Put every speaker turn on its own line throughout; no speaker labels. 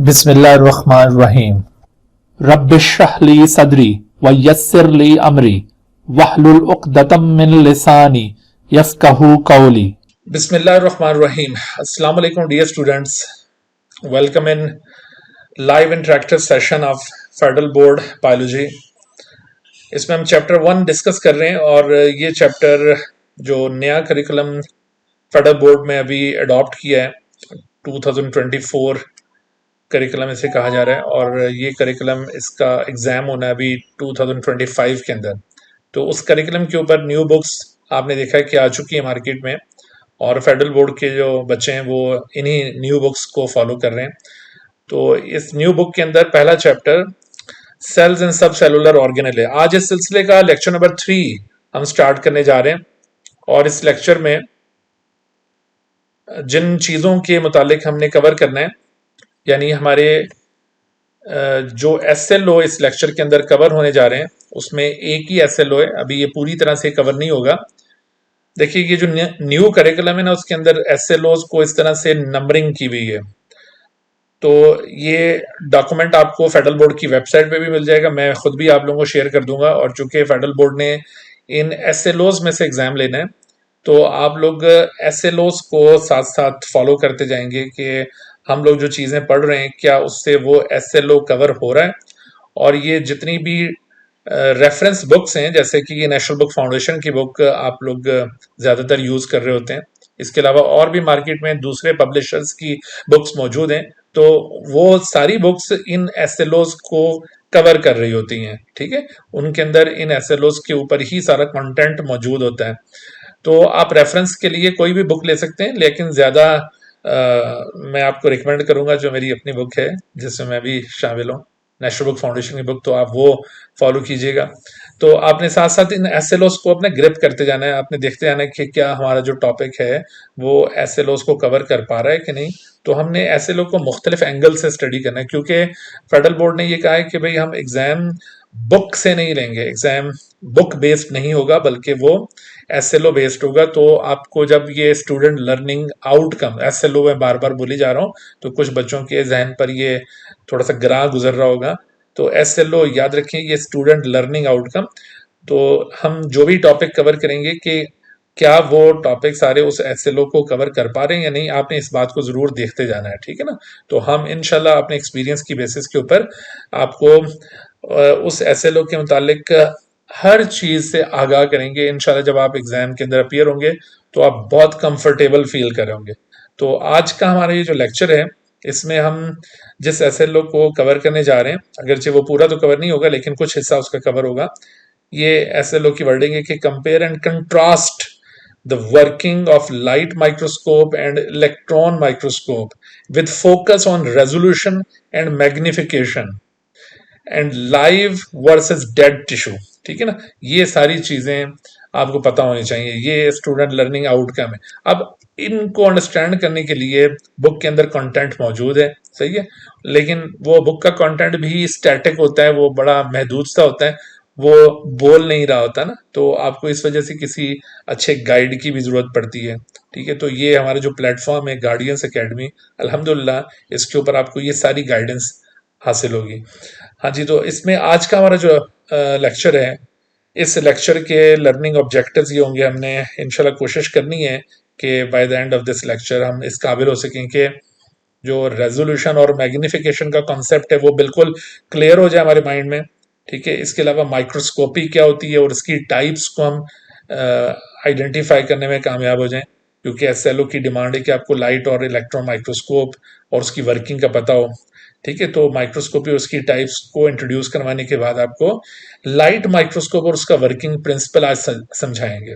बिस्मिल्लाहिर्रहमानिर्रहीम। रब्बिश्रह ली सदरी व यस्सिर ली अमरी वहलुल उक़दतम मिन लिसानी यफ़क़हू क़ौली। बिस्मिल्लाहिर्रहमानिर्रहीम। अस्सलाम वालेकुम dear students, welcome in live interactive session of federal board biology. इसमें हम चैप्टर 1 डिस्कस कर रहे हैं और ये चैप्टर जो नया करिकुलम फेडरल बोर्ड में अभी अडॉप्ट किया है 2024 करिकुलम इसे कहा जा रहा है और ये करिकुलम इसका एग्जाम होना है अभी 2025 के अंदर। तो उस करिकुलम के ऊपर न्यू बुक्स आपने देखा है कि आ चुकी है मार्केट में और फेडरल बोर्ड के जो बच्चे हैं वो इन्हीं न्यू बुक्स को फॉलो कर रहे हैं। तो इस न्यू बुक के अंदर पहला चैप्टर सेल्स एंड सब सेलुलर ऑर्गेनेल है। आज इस सिलसिले का लेक्चर नंबर 3 हम स्टार्ट करने जा रहे हैं और इस लेक्चर में जिन चीज़ों के मुतालिक हमने कवर करना है, यानी हमारे जो SLO इस लेक्चर के अंदर कवर होने जा रहे हैं उसमें एक ही SLO है, अभी ये पूरी तरह से कवर नहीं होगा। देखिए ये जो न्यू करिकुलम है ना उसके अंदर SLOs को इस तरह से नंबरिंग की हुई है। तो ये डॉक्यूमेंट आपको फेडरल बोर्ड की वेबसाइट पे भी मिल जाएगा, मैं खुद भी आप लोगों को शेयर कर दूंगा। और चूंकि फेडरल बोर्ड ने इन SLOs में से एग्जाम लेना है तो आप लोग SLOs को साथ साथ फॉलो करते जाएंगे कि हम लोग जो चीज़ें पढ़ रहे हैं क्या उससे वो SLO कवर हो रहा है। और ये जितनी भी रेफरेंस बुक्स हैं जैसे कि ये नेशनल बुक फाउंडेशन की बुक आप लोग ज़्यादातर यूज़ कर रहे होते हैं, इसके अलावा और भी मार्केट में दूसरे पब्लिशर्स की बुक्स मौजूद हैं, तो वो सारी बुक्स इन SLOs को कवर कर रही होती हैं। ठीक है, उनके अंदर इन SLOs के ऊपर ही सारा कंटेंट मौजूद होता है। तो आप रेफरेंस के लिए कोई भी बुक ले सकते हैं, लेकिन ज़्यादा मैं आपको रिकमेंड करूंगा जो मेरी अपनी बुक है जिसमें मैं भी शामिल हूँ, नेशनल बुक फाउंडेशन की बुक, तो आप वो फॉलो कीजिएगा। तो आपने साथ साथ इन SLOs को अपने ग्रिप करते जाना है, आपने देखते जाना है कि क्या हमारा जो टॉपिक है वो SLOs को कवर कर पा रहा है कि नहीं। तो हमने SLO को मुख्तलिफ एंगल से स्टडी करना है क्योंकि फेडरल बोर्ड ने ये कहा है कि भाई हम एग्जाम बुक से नहीं लेंगे, एग्जाम बुक बेस्ड नहीं होगा बल्कि वो SLO बेस्ड होगा। तो आपको जब ये स्टूडेंट लर्निंग आउटकम SLO में बार बार बोली जा रहा हूँ तो कुछ बच्चों के जहन पर ये थोड़ा सा ग्राह गुजर रहा होगा। तो SLO याद रखें, ये स्टूडेंट लर्निंग आउटकम। तो हम जो भी टॉपिक कवर करेंगे कि क्या वो टॉपिक सारे उस SLO को कवर कर पा रहे हैं या नहीं, आपने इस बात को जरूर देखते जाना है। ठीक है ना, तो हम इंशाल्लाह अपने एक्सपीरियंस की बेसिस के ऊपर आपको उस SLO के मुतालिक हर चीज से आगाह करेंगे। इंशाल्लाह जब आप एग्जाम के अंदर अपीयर होंगे तो आप बहुत कंफर्टेबल फील कर होंगे। तो आज का हमारा ये जो लेक्चर है इसमें हम जिस SLO को कवर करने जा रहे हैं, अगरचे वो पूरा तो कवर नहीं होगा लेकिन कुछ हिस्सा उसका कवर होगा। ये SLO की वर्डिंग है कि compare and contrast the working of light microscope and electron microscope with focus on resolution and magnification and live versus dead tissue। ठीक है ना, ये सारी चीजें आपको पता होनी चाहिए, ये स्टूडेंट लर्निंग आउटकम है। अब इनको अंडरस्टैंड करने के लिए बुक के अंदर कंटेंट मौजूद है, सही है, लेकिन वो बुक का कंटेंट भी स्टैटिक होता है, वो बड़ा महदूद सा होता है, वो बोल नहीं रहा होता ना, तो आपको इस वजह से किसी अच्छे गाइड की भी जरूरत पड़ती है। ठीक है, तो ये हमारा जो प्लेटफॉर्म है गार्डियंस एकेडमी, अल्हम्दुलिल्लाह इसके ऊपर आपको ये सारी गाइडेंस हासिल होगी। हाँ जी, तो इसमें आज का हमारा जो लेक्चर है, इस लेक्चर के लर्निंग ऑब्जेक्टिव्स ये होंगे, हमने इंशाल्लाह कोशिश करनी है कि by the end of this lecture हम इस काबिल हो सकें कि जो रेजोल्यूशन और मैग्निफिकेशन का कॉन्सेप्ट है वो बिल्कुल क्लियर हो जाए हमारे माइंड में। ठीक है, इसके अलावा माइक्रोस्कोपी क्या होती है और इसकी टाइप्स को हम आइडेंटिफाई करने में कामयाब हो जाएं, क्योंकि SLO की डिमांड है कि आपको लाइट और इलेक्ट्रॉन माइक्रोस्कोप और उसकी वर्किंग का पता हो। ठीक है, तो माइक्रोस्कोपी और उसकी टाइप्स को इंट्रोड्यूस करवाने के बाद आपको लाइट माइक्रोस्कोप और उसका वर्किंग प्रिंसिपल आज समझाएंगे।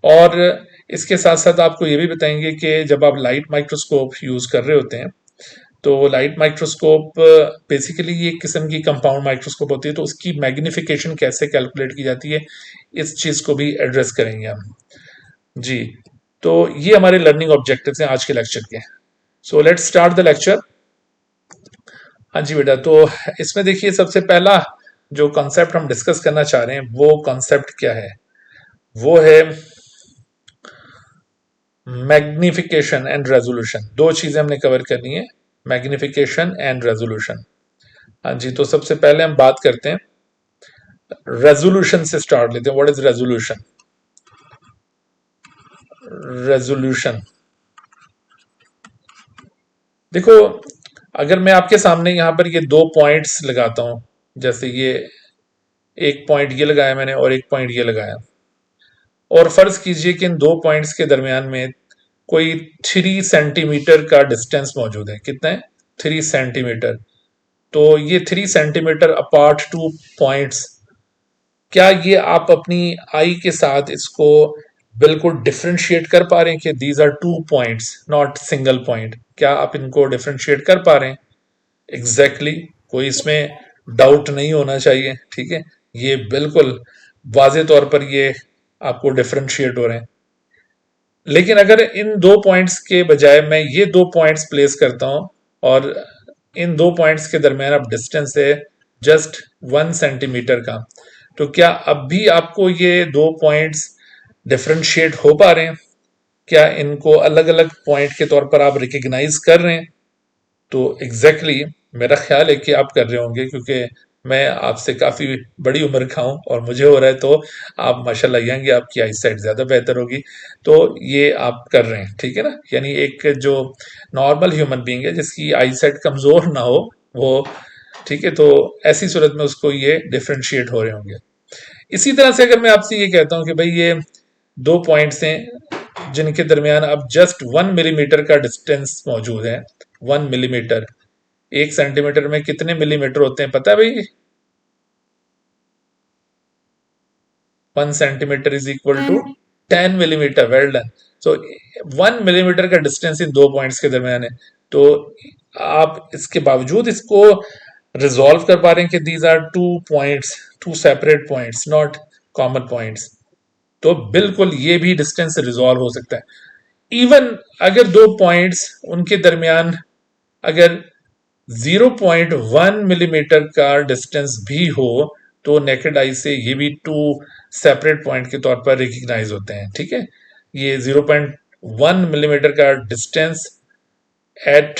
और इसके साथ साथ आपको ये भी बताएंगे कि जब आप लाइट माइक्रोस्कोप यूज कर रहे होते हैं तो लाइट माइक्रोस्कोप बेसिकली ये एक किस्म की कंपाउंड माइक्रोस्कोप होती है, तो उसकी मैग्निफिकेशन कैसे कैलकुलेट की जाती है इस चीज को भी एड्रेस करेंगे हम जी। तो ये हमारे लर्निंग ऑब्जेक्टिव्स हैं आज के लेक्चर के। So let's start the lecture. हाँ जी बेटा, तो इसमें देखिए सबसे पहला जो कॉन्सेप्ट हम डिस्कस करना चाह रहे हैं वो कॉन्सेप्ट क्या है, वो है मैग्निफिकेशन एंड रेजोल्यूशन। दो चीजें हमने कवर करनी है, मैग्निफिकेशन एंड रेजोल्यूशन। हाँ जी, तो सबसे पहले हम बात करते हैं रेजोल्यूशन से, स्टार्ट लेते हैं। What is resolution? रेजोल्यूशन, देखो, अगर मैं आपके सामने यहां पर ये दो पॉइंट्स लगाता हूं, जैसे ये एक पॉइंट ये लगाया मैंने और एक पॉइंट ये लगाया, और फर्ज कीजिए कि इन दो पॉइंट्स के दरमियान में कोई 3 सेंटीमीटर का डिस्टेंस मौजूद है। कितना है? 3 सेंटीमीटर। तो ये 3 सेंटीमीटर अपार्ट टू पॉइंट्स, क्या ये आप अपनी आई के साथ इसको बिल्कुल डिफरेंशिएट कर पा रहे हैं कि these are 2 points not single point? क्या आप इनको डिफरेंशिएट कर पा रहे हैं? एग्जैक्टली exactly, कोई इसमें डाउट नहीं होना चाहिए। ठीक है, ये बिल्कुल वाजे तौर पर ये आपको डिफरेंशिएट हो रहे हैं। लेकिन अगर इन दो पॉइंट्स के बजाय मैं ये दो पॉइंट्स प्लेस करता हूं और इन दो पॉइंट्स के दरमियान अब डिस्टेंस है जस्ट 1 सेंटीमीटर का, तो क्या अब भी आपको ये दो पॉइंट्स डिफरेंशिएट हो पा रहे हैं? क्या इनको अलग अलग पॉइंट के तौर पर आप रिकग्नाइज कर रहे हैं? तो एग्जैक्टली मेरा ख्याल है कि आप कर रहे होंगे, क्योंकि मैं आपसे काफ़ी बड़ी उम्र का हूँ और मुझे हो रहा है, तो आप माशाल्लाह यंग, आपकी आई साइट ज़्यादा बेहतर होगी, तो ये आप कर रहे हैं। ठीक है ना, यानी एक जो नॉर्मल ह्यूमन बीइंग है जिसकी आई साइट कमज़ोर ना हो वो, ठीक है, तो ऐसी सूरत में उसको ये डिफ्रेंशिएट हो रहे होंगे। इसी तरह से अगर मैं आपसे ये कहता हूँ कि भाई ये दो पॉइंट्स हैं जिनके दरमियान अब जस्ट 1 मिलीमीटर का डिस्टेंस मौजूद है। 1 मिलीमीटर, 1 सेंटीमीटर में कितने मिलीमीटर होते हैं पता है भाई? 1 centimetre is equal to 10 millimetre. Well done. So 1 millimetre का डिस्टेंस इन दो पॉइंट्स के दरमियान है, तो आप इसके बावजूद इसको रिजॉल्व कर पा रहे हैं कि these are 2 points, 2 separate points, not common points. तो बिल्कुल ये भी डिस्टेंस रिजॉल्व हो सकता है। इवन अगर दो पॉइंट्स उनके दरमियान अगर 0.1 मिलीमीटर का डिस्टेंस भी हो, तो नेकेड आई से ये भी 2 सेपरेट पॉइंट के तौर पर रिकग्नाइज होते हैं। ठीक है, ये 0.1 मिलीमीटर का डिस्टेंस एट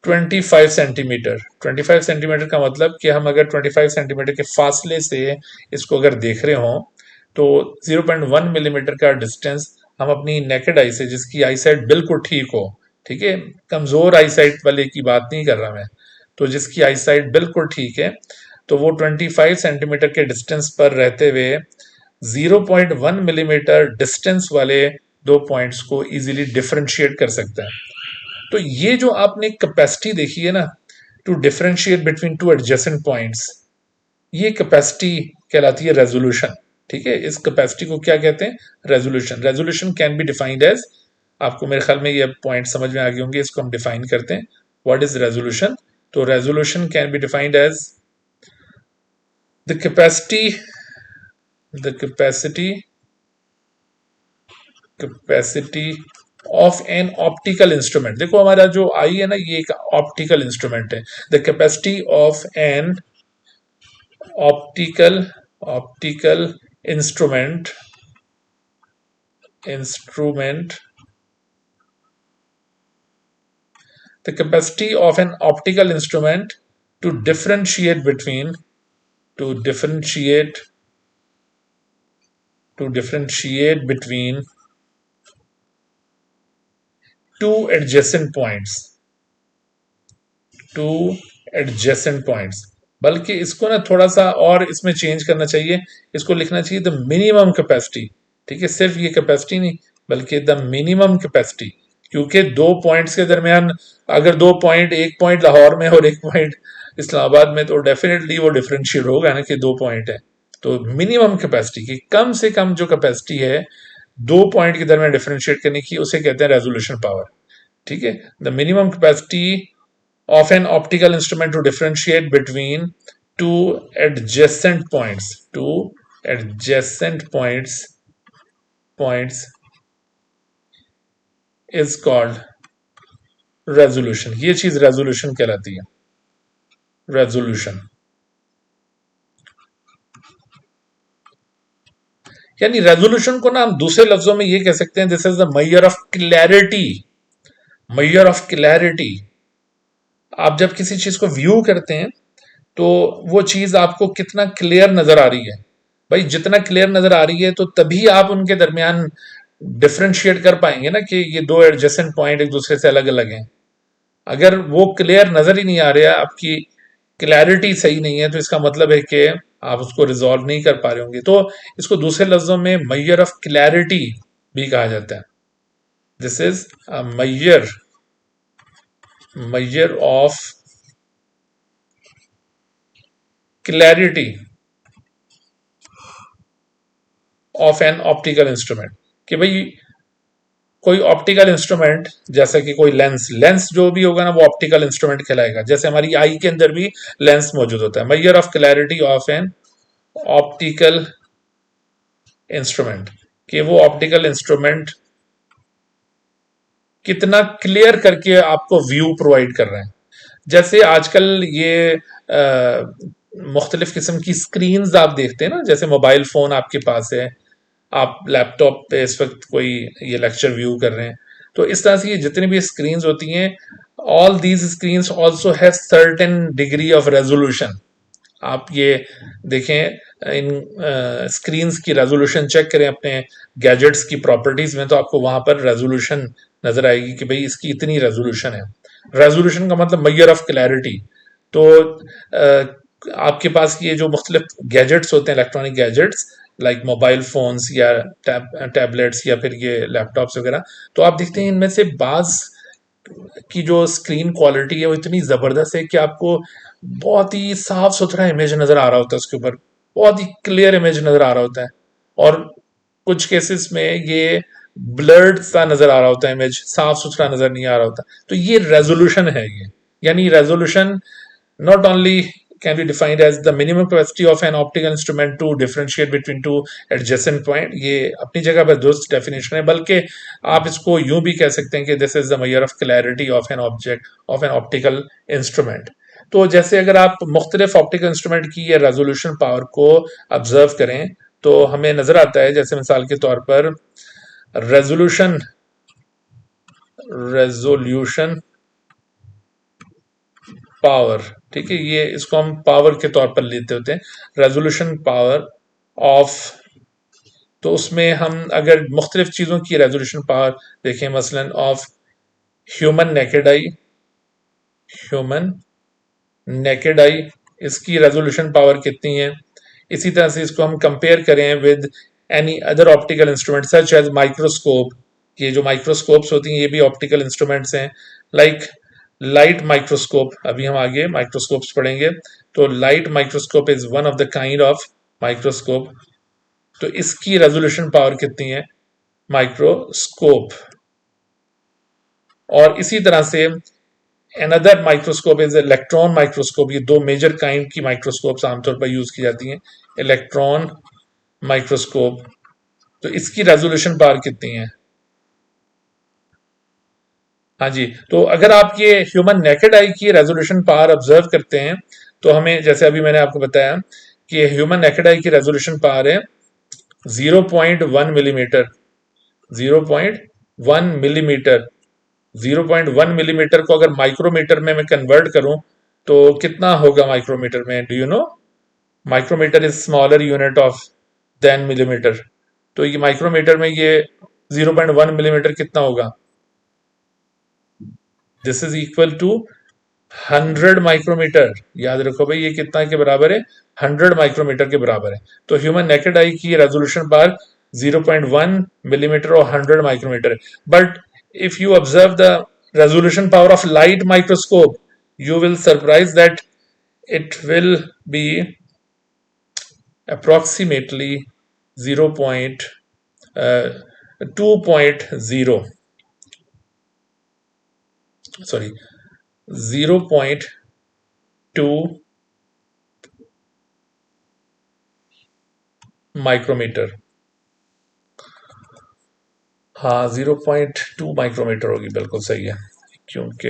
25 सेंटीमीटर। 25 सेंटीमीटर का मतलब कि हम अगर 25 सेंटीमीटर के फासले से इसको अगर देख रहे हो, तो 0.1 मिलीमीटर का डिस्टेंस हम अपनी नेकेड आई से, जिसकी आई साइट बिल्कुल ठीक हो, ठीक है, कमजोर आई साइट वाले की बात नहीं कर रहा मैं, तो जिसकी आई साइट बिल्कुल ठीक है, तो वो 25 सेंटीमीटर के डिस्टेंस पर रहते हुए 0.1 मिलीमीटर डिस्टेंस वाले दो पॉइंट्स को इजीली डिफरेंशिएट कर सकता है। तो ये जो आपने कैपेसिटी देखी है ना, to differentiate between two adjacent points, ये कैपेसिटी कहलाती है रेजोल्यूशन। ठीक है, इस कैपेसिटी को क्या कहते हैं? Resolution. Resolution can be defined as, आपको मेरे ख्याल में ये पॉइंट समझ में आ गए होंगे, इसको हम डिफाइन करते हैं। What is resolution? तो resolution can be defined as the capacity, the capacity of an optical instrument. देखो हमारा जो आई है ना, ये एक ऑप्टिकल इंस्ट्रूमेंट है। The capacity of an optical instrument the capacity of an optical instrument to differentiate between two adjacent points। बल्कि इसको ना थोड़ा सा और इसमें चेंज करना चाहिए, इसको लिखना चाहिए द मिनिमम कैपेसिटी। ठीक है, सिर्फ ये कैपेसिटी नहीं बल्कि द मिनिमम कैपेसिटी, क्योंकि दो पॉइंट्स के दरमियान अगर दो पॉइंट, एक पॉइंट लाहौर में और एक पॉइंट इस्लामाबाद में, तो डेफिनेटली वो डिफरेंशिएट होगा ना कि दो पॉइंट है। तो मिनिमम कैपेसिटी की कम से कम जो कैपेसिटी है दो पॉइंट के दरमियान डिफरेंशिएट करने की, उसे कहते हैं रेजोल्यूशन पावर। ठीक है, the minimum capacity of an optical instrument to differentiate between two adjacent points is called resolution। ये चीज रेजोल्यूशन कहलाती है, रेजोल्यूशन। यानी रेजोल्यूशन को ना हम दूसरे लफ्जों में ये कह सकते हैं, this is the measure of clarity आप जब किसी चीज को व्यू करते हैं तो वो चीज आपको कितना क्लियर नजर आ रही है। भाई जितना क्लियर नजर आ रही है तो तभी आप उनके दरमियान डिफरेंशिएट कर पाएंगे ना कि ये दो एडजेसेंट पॉइंट एक दूसरे से अलग अलग हैं। अगर वो क्लियर नजर ही नहीं आ रहा, आपकी क्लैरिटी सही नहीं है, तो इसका मतलब है कि आप उसको रिजॉल्व नहीं कर पा रहे होंगे। तो इसको दूसरे लफ्जों में मैयर ऑफ क्लैरिटी भी कहा जाता है। This is a measure of clarity of an optical instrument. कि भाई कोई ऑप्टिकल इंस्ट्रूमेंट जैसे कि कोई लेंस लेंस जो भी होगा ना वो ऑप्टिकल इंस्ट्रूमेंट कहलाएगा। जैसे हमारी आई के अंदर भी लेंस मौजूद होता है। Measure of clarity of an optical instrument, कि वो ऑप्टिकल इंस्ट्रूमेंट कितना क्लियर करके आपको व्यू प्रोवाइड कर रहे हैं। जैसे आजकल ये मुख्तलिफ किस्म की स्क्रीन आप देखते हैं ना, जैसे मोबाइल फोन आपके पास है, आप लैपटॉप पे इस वक्त कोई ये लेक्चर व्यू कर रहे हैं, तो इस तरह से ये जितनी भी स्क्रीन होती हैं, all these screen also have certain degree of resolution. आप ये देखें इन स्क्रीन्स की रेजोल्यूशन चेक करें अपने गैजेट्स की प्रॉपर्टीज में, तो आपको वहां पर रेजोल्यूशन नजर आएगी कि भाई इसकी इतनी रेजोल्यूशन है। रेजोल्यूशन का मतलब मैयर ऑफ क्लैरिटी। तो आपके पास ये जो मुख्तलिफ गैजेट्स होते हैं, electronic gadgets like mobile phones या टैबलेट्स या फिर ये लैपटॉप्स वगैरह, तो आप देखते हैं इनमें से बाज की जो स्क्रीन क्वालिटी है वो इतनी ज़बरदस्त है कि आपको बहुत ही साफ सुथरा इमेज नज़र आ रहा होता है उसके ऊपर, बहुत ही क्लियर इमेज नज़र आ रहा होता है। और कुछ केसेस में ये ब्लर्ड सा नज़र आ रहा होता है, इमेज साफ सुथरा नज़र नहीं आ रहा होता। तो ये रेजोल्यूशन है ये, यानी resolution not only can be defined as the minimum capacity of an optical instrument to differentiate between two adjacent point। ये अपनी जगह पर दुरुस्त डेफिनेशन है, बल्कि आप इसको यूं भी कह सकते हैं कि this is the measure of clarity of an object of an optical instrument. तो जैसे अगर आप मुख्तलिफ ऑप्टिकल इंस्ट्रूमेंट की ये रेजोल्यूशन पावर को ऑब्जर्व करें तो हमें नजर आता है, जैसे मिसाल के तौर पर रेजोल्यूशन रेजोल्यूशन पावर, ठीक है, ये इसको हम पावर के तौर पर लेते होते हैं, रेजोल्यूशन पावर ऑफ। तो उसमें हम अगर मुख्तलिफ चीज़ों की रेजोल्यूशन पावर देखें, मसलन of human naked eye, human naked eye, इसकी रेजोल्यूशन पावर कितनी है। इसी तरह से इसको हम कंपेयर करें with any other optical instrument such as microscope. ये जो माइक्रोस्कोप्स होती हैं ये भी ऑप्टिकल इंस्ट्रूमेंट्स हैं, लाइक लाइट माइक्रोस्कोप। अभी हम आगे माइक्रोस्कोप्स पढ़ेंगे। तो light microscope is one of the kind of microscope. तो इसकी रेजोल्यूशन पावर कितनी है, माइक्रोस्कोप। और इसी तरह से another microscope is electron microscope. ये दो मेजर काइंड की माइक्रोस्कोप्स आमतौर पर यूज की जाती हैं। इलेक्ट्रॉन माइक्रोस्कोप, तो इसकी रेजोल्यूशन पावर कितनी है। हाँ जी, तो अगर आप ये ह्यूमन नेकेड आई की रेजोल्यूशन पावर ऑब्जर्व करते हैं तो हमें, जैसे अभी मैंने आपको बताया कि ह्यूमन नेकेड आई की रेजोल्यूशन पावर है 0.1 मिलीमीटर। 0.1 मिलीमीटर, 0.1 मिलीमीटर को अगर माइक्रोमीटर में मैं कन्वर्ट करूं तो कितना होगा माइक्रोमीटर में, do you know. Micrometre is smaller unit of than millimetre. तो ये माइक्रोमीटर में ये 0.1 मिलीमीटर कितना होगा, this is equal to 100 micrometre. याद रखो भाई ये कितना के बराबर है, 100 माइक्रोमीटर के बराबर है। तो ह्यूमन नेकेड आई की रेजोल्यूशन पावर 0.1 मिलीमीटर और 100 माइक्रोमीटर है। But if you observe the resolution power of light microscope, you will surprise that it will be approximately 0.2.0 sorry 0.2 micrometre. हाँ 0.2 माइक्रोमीटर होगी, बिल्कुल सही है, क्योंकि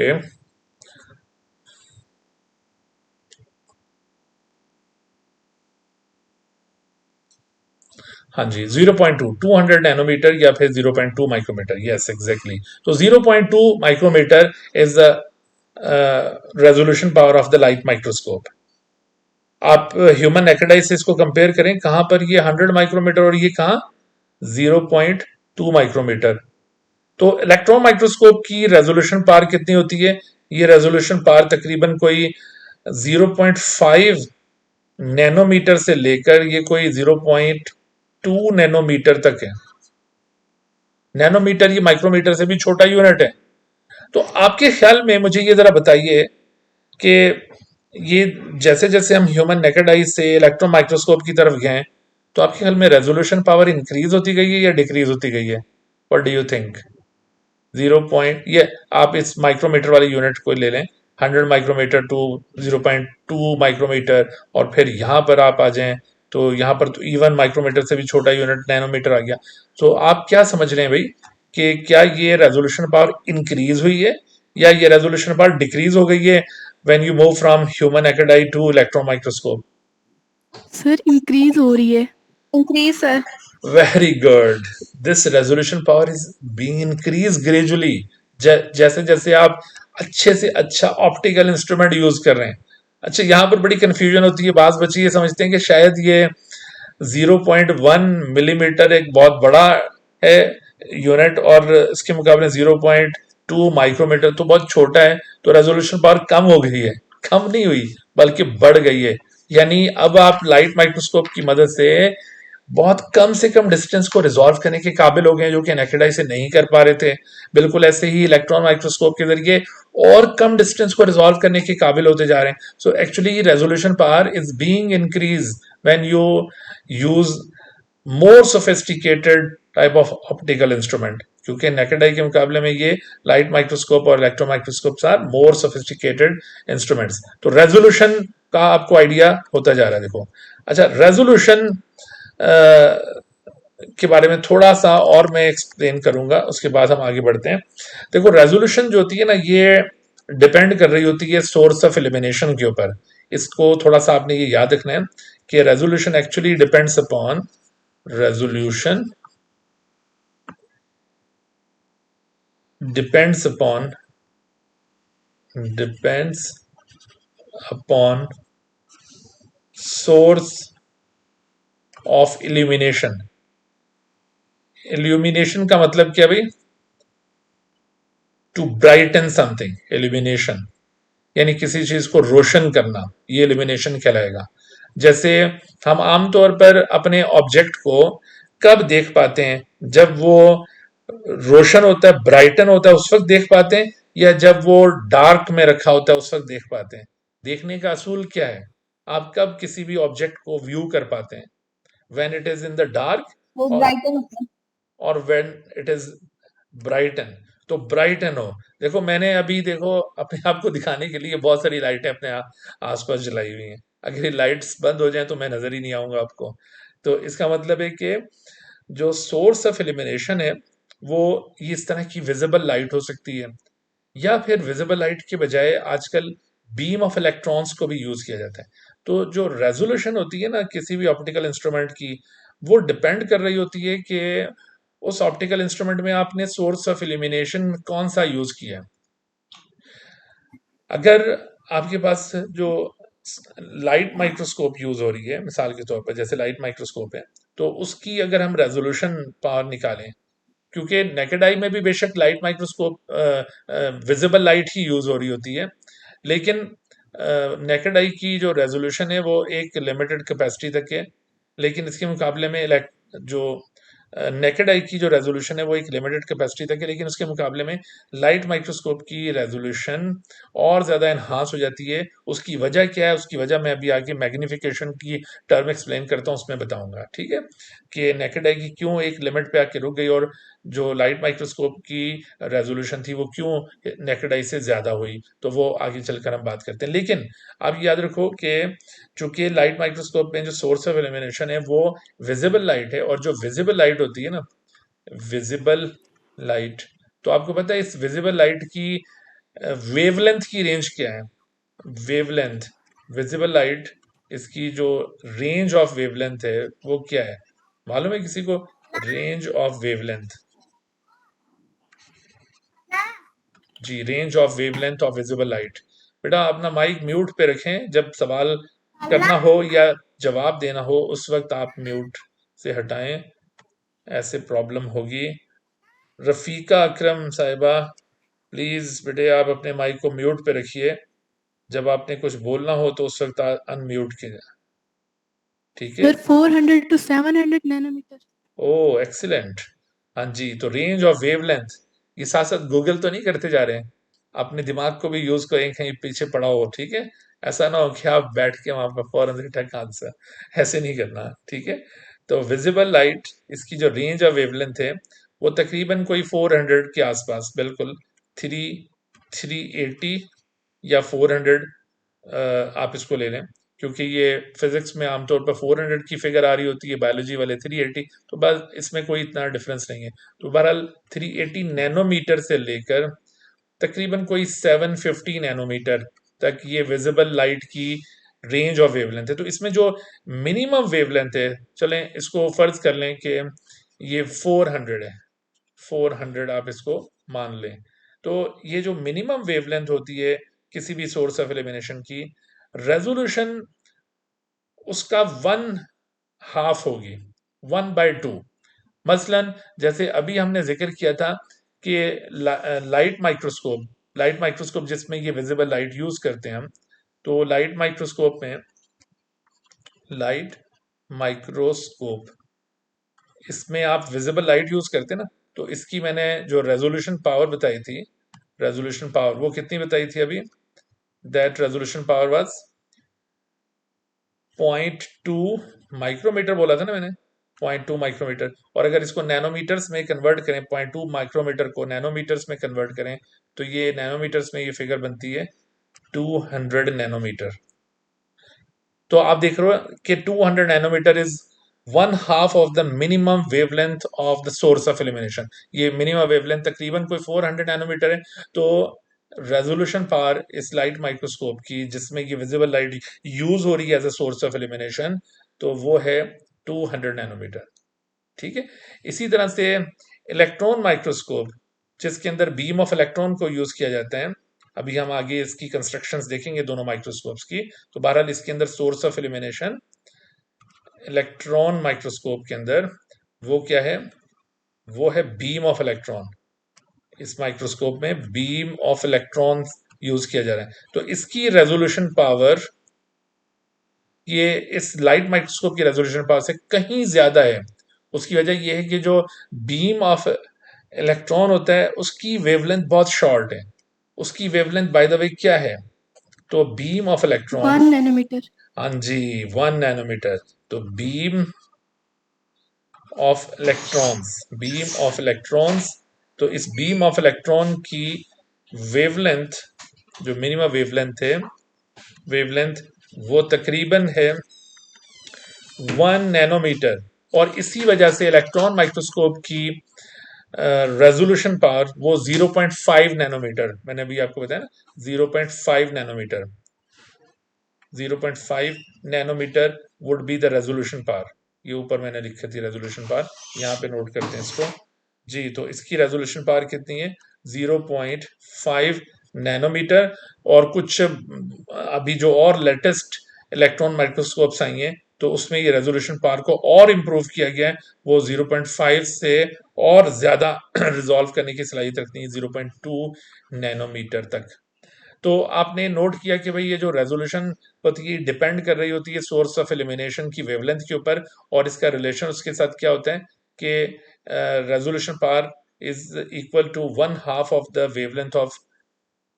हाँ जी 0.2 200 नैनोमीटर या फिर 0.2 माइक्रोमीटर, यस एग्जैक्टली। तो 0.2 micrometre is the resolution power of the light microscope. आप ह्यूमन नेकेड से इसको कंपेयर करें, कहां पर ये 100 माइक्रोमीटर और ये कहां 0.2 माइक्रोमीटर। तो इलेक्ट्रॉन माइक्रोस्कोप की रेजोल्यूशन पावर कितनी होती है? ये रेजोल्यूशन पावर तकरीबन कोई 0.5 नैनोमीटर से लेकर ये कोई 0.2 नैनोमीटर तक है। नैनोमीटर ये माइक्रोमीटर से भी छोटा यूनिट है। तो आपके ख्याल में मुझे ये जरा बताइए कि ये जैसे जैसे हम ह्यूमन नेकेड आई से इलेक्ट्रॉन माइक्रोस्कोप की तरफ गए, तो आपके ख्याल में रेजोल्यूशन पावर इंक्रीज होती गई है या डिक्रीज होती गई है? What do you think? 0. ये आप इस माइक्रोमीटर वाले यूनिट को ले लें, 100 माइक्रोमीटर टू 0.2 माइक्रोमीटर, और फिर यहां पर आप आ जाएं तो यहां पर तो इवन माइक्रोमीटर से भी छोटा यूनिट नैनोमीटर आ गया। तो आप क्या समझ रहे हैं भाई कि क्या ये रेजोल्यूशन पावर इंक्रीज हुई है या ये रेजोल्यूशन पावर डिक्रीज हो गई है when you move from human एक्ड to electron microscope?
Sir increase हो रही है। Increase sir.
Very good. This resolution power is being increase gradually. जैसे जैसे आप अच्छे से अच्छा ऑप्टिकल इंस्ट्रूमेंट यूज कर रहे हैं। अच्छा, यहां पर बड़ी कंफ्यूजन होती है, बात बची ये समझते हैं कि शायद ये 0.1 मिलीमीटर एक बहुत बड़ा है यूनिट और इसके मुकाबले 0.2 माइक्रोमीटर तो बहुत छोटा है, तो रेजोल्यूशन पावर कम हो गई है। कम नहीं हुई बल्कि बढ़ गई है। यानी अब आप लाइट माइक्रोस्कोप की मदद से कम डिस्टेंस को रिजॉल्व करने के काबिल हो गए हैं, जो कि नेकेड आई से नहीं कर पा रहे थे। बिल्कुल ऐसे ही इलेक्ट्रॉन माइक्रोस्कोप के जरिए और कम डिस्टेंस को रिजॉल्व करने के काबिल होते जा रहे हैं। So actually resolution power is being increase when you use more sophisticated type of optical instrument, क्योंकि नेकेड आई के मुकाबले में ये लाइट माइक्रोस्कोप और electron microscope are more sophisticated instruments. तो रेजोल्यूशन का आपको आइडिया होता जा रहा है। देखो, अच्छा, रेजोल्यूशन के बारे में थोड़ा सा और मैं एक्सप्लेन करूंगा, उसके बाद हम आगे बढ़ते हैं। देखो, रेजोल्यूशन जो होती है ना, ये डिपेंड कर रही होती है सोर्स ऑफ इल्यूमिनेशन के ऊपर। इसको थोड़ा सा आपने ये याद रखना है कि resolution actually depends upon resolution depends upon depends upon source of illumination. Illumination का मतलब क्या भाई? टू ब्राइटन समथिंग, इल्यूमिनेशन यानी किसी चीज को रोशन करना, ये इल्यूमिनेशन कहलाएगा। जैसे हम आमतौर पर अपने ऑब्जेक्ट को कब देख पाते हैं? जब वो रोशन होता है, ब्राइटन होता है, उस वक्त देख पाते हैं, या जब वो डार्क में रखा होता है उस वक्त देख पाते हैं? देखने का असूल क्या है? आप कब किसी भी ऑब्जेक्ट को व्यू कर पाते हैं? When it is in the dark,
वो
और
ब्राइटन होता है।
और व्हेन इट इज ब्राइटन। तो ब्राइटन हो, देखो मैंने अभी देखो अपने आप को दिखाने के लिए बहुत सारी लाइटें अपने आसपास जलाई हुई हैं। अगर ये लाइट्स बंद हो जाएं तो मैं नजर ही नहीं आऊंगा आपको। तो इसका मतलब है कि जो सोर्स ऑफ इल्यूमिनेशन है वो इस तरह की विजिबल लाइट हो सकती है, या फिर विजिबल लाइट के बजाय आजकल बीम ऑफ इलेक्ट्रॉन्स को भी यूज किया जाता है। तो जो रेजोल्यूशन होती है ना किसी भी ऑप्टिकल इंस्ट्रूमेंट की, वो डिपेंड कर रही होती है कि उस ऑप्टिकल इंस्ट्रूमेंट में आपने सोर्स ऑफ इल्यूमिनेशन कौन सा यूज किया है। अगर आपके पास जो लाइट माइक्रोस्कोप यूज हो रही है, मिसाल के तौर पर जैसे लाइट माइक्रोस्कोप है, तो उसकी अगर हम रेजोल्यूशन पावर निकालें, क्योंकि नेकेड आई में भी बेशक लाइट माइक्रोस्कोप विजिबल लाइट ही यूज हो रही होती है, लेकिन नेकेड आई की जो रेजोल्यूशन है वो एक लिमिटेड कैपेसिटी तक है। लेकिन इसके मुकाबले में जो नेकेड आई की जो रेजोल्यूशन है वो एक लिमिटेड कैपेसिटी तक है, लेकिन उसके मुकाबले में लाइट माइक्रोस्कोप की रेजोल्यूशन और ज़्यादा इन्हांस हो जाती है। उसकी वजह क्या है? उसकी वजह मैं अभी आगे मैग्निफिकेशन की टर्म एक्सप्लेन करता हूँ, उसमें बताऊंगा, ठीक है, कि नेकेड आई की क्यों एक लिमिट पे आके रुक गई और जो लाइट माइक्रोस्कोप की रेजोल्यूशन थी वो क्यों नेकेड आई से ज़्यादा हुई। तो वो आगे चलकर हम बात करते हैं। लेकिन आप याद रखो कि चूंकि लाइट माइक्रोस्कोप में जो सोर्स ऑफ इल्यूमिनेशन है वो विजिबल लाइट है, और जो विजिबल लाइट होती है ना, विजिबल लाइट, तो आपको पता है इस विजिबल लाइट की वेवलेंथ की रेंज क्या है? वेवलेंथ, विजिबल लाइट, इसकी जो रेंज ऑफ वेवलेंथ है वो क्या है? मालूम है किसी को? रेंज ऑफ वेवलेंथ, जी, range of wavelength of visible light. बेटा अपना माइक म्यूट पे रखें, जब सवाल करना हो या जवाब देना हो उस वक्त आप म्यूट से हटाएं, ऐसे प्रॉब्लम होगी। रफीका अकरम साहिबा, प्लीज बेटे आप अपने माइक को म्यूट पे रखिए, जब आपने कुछ बोलना हो तो उस वक्त अनम्यूट कीजिए, ठीक है।
Sir 400 to 700 nanometre.
Oh excellent. हाँ जी, तो रेंज ऑफ वेवलेंथ, ये साथ साथ गूगल तो नहीं करते जा रहे हैं, अपने दिमाग को भी यूज करें, कहीं पीछे पड़ा हो, ठीक है। ऐसा ना हो कि आप बैठ के वहां पर फौरन से ठक आंसर, ऐसे नहीं करना, ठीक है। तो विजिबल लाइट, इसकी जो रेंज ऑफ वेवलेंथ है वो तकरीबन कोई 400 के आसपास, बिल्कुल थ्री 380 या 400, आप इसको ले लें, क्योंकि ये फिजिक्स में आमतौर पर 400 की फिगर आ रही होती है, बायोलॉजी वाले 380, तो बस इसमें कोई इतना डिफरेंस नहीं है। तो बहरहाल 380 नैनोमीटर से लेकर तकरीबन कोई 750 नैनोमीटर तक ये विजिबल लाइट की रेंज ऑफ वेवलेंथ है। तो इसमें जो मिनिमम वेवलेंथ है, चलें इसको फर्ज कर लें कि ये 400 है, 400 आप इसको मान लें। तो ये जो मिनिमम वेवलेंथ होती है किसी भी सोर्स ऑफ एलिमिनेशन की, रेजोल्यूशन उसका 1/2 होगी, 1/2। मसलन जैसे अभी हमने जिक्र किया था कि लाइट माइक्रोस्कोप जिसमें ये विजिबल लाइट यूज करते हैं हम, तो लाइट माइक्रोस्कोप इसमें आप विजिबल लाइट यूज करते हैं ना, तो इसकी मैंने जो रेजोल्यूशन पावर बताई थी, रेजोल्यूशन पावर वो कितनी बताई थी अभी, that resolution power was 0.2 micrometre बोला था ना मैंने, 0.2 माइक्रोमीटर। और अगर इसको नैनोमीटर्स में कन्वर्ट करें, 0.2 माइक्रोमीटर को नैनोमीटर्स में कन्वर्ट करें, तो ये नैनोमीटर्स में ये फिगर बनती है 200 नैनोमीटर। तो आप देख रहे हो कि 200 nanometer is 1/2 of the minimum wavelength of the source of illumination. ये मिनिमम वेवलेंथ तकरीबन कोई 400 नैनोमीटर है। तो रेजोल्यूशन पावर इस लाइट माइक्रोस्कोप की जिसमें ये विजिबल लाइट यूज हो रही है as a source of illumination, तो वो है 200 नैनोमीटर, ठीक है। इसी तरह से इलेक्ट्रॉन माइक्रोस्कोप, जिसके अंदर बीम ऑफ इलेक्ट्रॉन को यूज किया जाता है, अभी हम आगे इसकी कंस्ट्रक्शंस देखेंगे दोनों माइक्रोस्कोप्स की। तो बहरहाल इसके अंदर source of illumination electron microscope के अंदर वो क्या है, वो है बीम ऑफ इलेक्ट्रॉन। इस माइक्रोस्कोप में बीम ऑफ इलेक्ट्रॉन यूज किया जा रहा है। तो इसकी रेजोल्यूशन पावर ये इस लाइट माइक्रोस्कोप की रेजोल्यूशन पावर से कहीं ज्यादा है। उसकी वजह यह है कि जो बीम ऑफ इलेक्ट्रॉन होता है उसकी वेवलेंथ बहुत शॉर्ट है। उसकी वेवलेंथ बाय द वे क्या है, तो बीम ऑफ इलेक्ट्रॉन,
1 नैनोमीटर।
हाँ जी 1 नैनोमीटर। तो बीम ऑफ इलेक्ट्रॉन्स, तो इस बीम ऑफ इलेक्ट्रॉन की वेवलेंथ, जो मिनिमम वेवलेंथ है, वेवलेंथ वो तकरीबन है 1 नैनोमीटर। और इसी वजह से इलेक्ट्रॉन माइक्रोस्कोप की रेजोल्यूशन पावर वो 0.5 नैनोमीटर, मैंने अभी आपको बताया ना, 0.5 nanometer, 0.5 nanometer would be the resolution power. ये ऊपर मैंने लिखी थी रेजोल्यूशन पावर, यहाँ पे नोट करते हैं इसको जी। तो इसकी रेजोल्यूशन पावर कितनी है, 0.5 नैनोमीटर। और कुछ अभी जो और लेटेस्ट इलेक्ट्रॉन माइक्रोस्कोप्स आई हैं, तो उसमें ये रेजोल्यूशन पावर को और इम्प्रूव किया गया है, वो 0.5 से और ज्यादा रिजॉल्व करने की सलाहियत रखती है, 0.2 नैनोमीटर तक। तो आपने नोट किया कि भाई ये जो रेजोल्यूशन होती है डिपेंड कर रही होती है सोर्स ऑफ एलिमिनेशन की वेवलेंथ के ऊपर, और इसका रिलेशन उसके साथ क्या होता है कि resolution power is equal to 1/2 of the wavelength of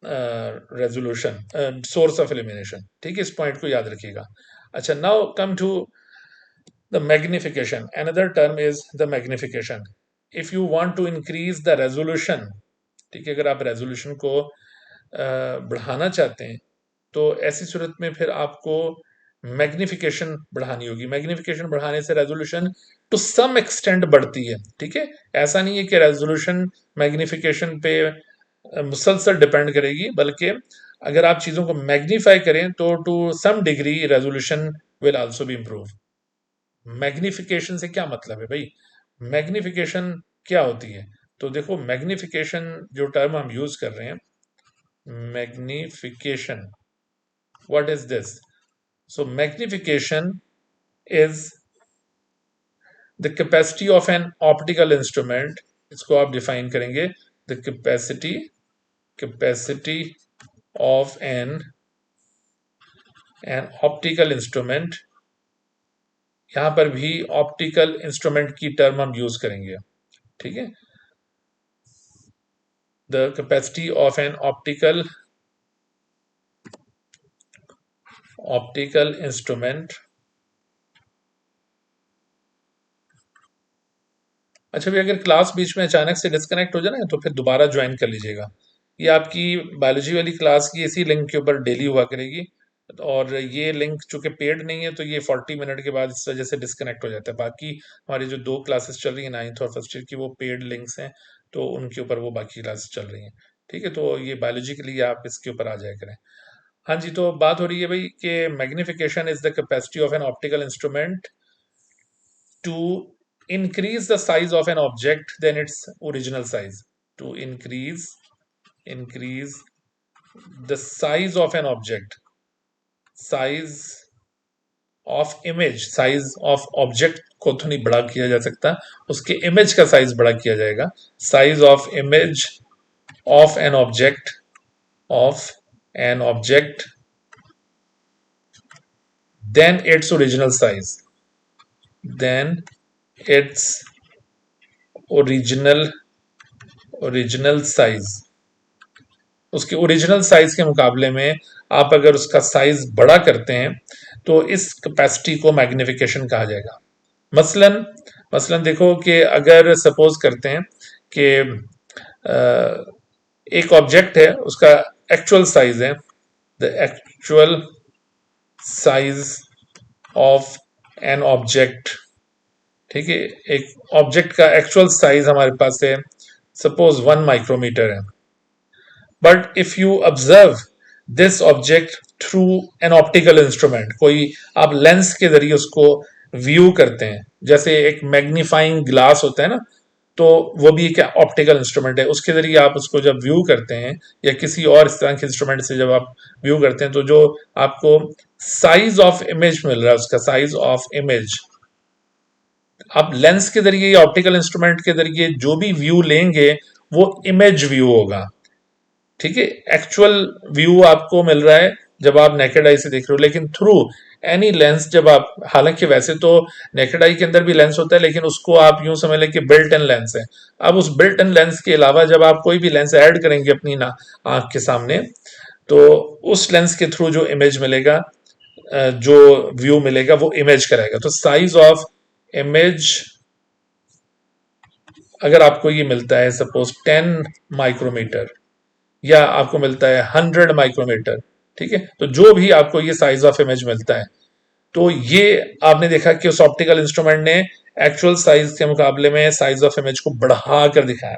resolution source of elimination, ठीक है। इस पॉइंट को याद रखिएगा। अच्छा, now come to the magnification. Another term is the magnification. If you want to increase the resolution, ठीक है, अगर आप रेजोल्यूशन को बढ़ाना चाहते हैं, तो ऐसी सूरत में फिर आपको मैग्निफिकेशन बढ़ानी होगी। मैग्निफिकेशन बढ़ाने से रेजोल्यूशन टू सम एक्सटेंट बढ़ती है, ठीक है। ऐसा नहीं है कि रेजोल्यूशन मैग्निफिकेशन पे मुसलसल डिपेंड करेगी, बल्कि अगर आप चीज़ों को मैग्नीफाई करें तो to some degree resolution will also be improve. Magnification से क्या मतलब है भाई, मैग्निफिकेशन क्या होती है, तो देखो मैग्निफिकेशन जो टर्म हम यूज कर रहे हैं magnification. What is this? So magnification is the capacity of an optical instrument. इसको आप डिफाइन करेंगे, the capacity of an optical instrument. यहां पर भी ऑप्टिकल इंस्ट्रूमेंट की टर्म हम यूज करेंगे, ठीक है। The capacity of an optical instrument. अच्छा भी, अगर क्लास बीच में अचानक से डिस्कनेक्ट हो जाए ना तो फिर दोबारा ज्वाइन कर लीजिएगा। ये आपकी बायोलॉजी वाली क्लास की इसी लिंक के ऊपर डेली हुआ करेगी, और ये लिंक चूंकि पेड नहीं है तो ये 40 मिनट के बाद इस वजह से डिस्कनेक्ट हो जाता है। बाकी हमारी जो 2 क्लासेस चल रही हैं 9th और फर्स्ट ईयर की, वो पेड लिंक्स हैं, तो उनके ऊपर वो बाकी क्लासेस चल रही हैं, ठीक है। तो ये बायोलॉजी के लिए आप इसके ऊपर आ जाया करें। हाँ जी, तो बात हो रही है भाई कि magnification is the capacity of an optical instrument to increase the size of an object than its original size. To increase the size of an object, size of image, size of object को तो नहीं बड़ा किया जा सकता, उसके image का size बड़ा किया जाएगा। Size of image of an object than its original size, than its original size. उसके ओरिजिनल साइज के मुकाबले में आप अगर उसका साइज बड़ा करते हैं तो इस कैपेसिटी को मैग्निफिकेशन कहा जाएगा। मसलन देखो कि अगर सपोज करते हैं कि एक ऑब्जेक्ट है, उसका एक्चुअल साइज है, the actual size of an object, ठीक है। एक ऑब्जेक्ट का एक्चुअल साइज हमारे पास है, सपोज 1 माइक्रोमीटर है, but if you observe this object through an optical instrument, कोई आप लेंस के जरिए उसको व्यू करते हैं, जैसे एक मैग्नीफाइंग ग्लास होता है ना, तो वो भी एक ऑप्टिकल इंस्ट्रूमेंट है। उसके जरिए आप उसको जब व्यू करते हैं या किसी और इस तरह के इंस्ट्रूमेंट से जब आप व्यू करते हैं, तो जो आपको साइज ऑफ इमेज मिल रहा है, उसका साइज ऑफ इमेज आप लेंस के जरिए या ऑप्टिकल इंस्ट्रूमेंट के जरिए जो भी व्यू लेंगे वो इमेज व्यू होगा, ठीक है। एक्चुअल व्यू आपको मिल रहा है जब आप नेकेड आई से देख रहे हो, लेकिन थ्रू एनी लेंस जब आप, हालांकि वैसे तो नेकेड आई के अंदर भी लेंस होता है, लेकिन उसको आप यूं समझ लें कि बिल्ट इन लेंस है। अब उस बिल्ट इन लेंस के अलावा जब आप कोई भी लेंस ऐड करेंगे अपनी ना आंख के सामने, तो उस लेंस के थ्रू जो इमेज मिलेगा, जो व्यू मिलेगा, वो इमेज कराएगा। तो साइज ऑफ इमेज अगर आपको ये मिलता है सपोज 10 माइक्रोमीटर, या आपको मिलता है 100 माइक्रोमीटर, ठीक है, तो जो भी आपको ये साइज ऑफ इमेज मिलता है, तो ये आपने देखा कि उस ऑप्टिकल इंस्ट्रूमेंट ने एक्चुअल साइज के मुकाबले में साइज ऑफ इमेज को बढ़ा कर दिखाया।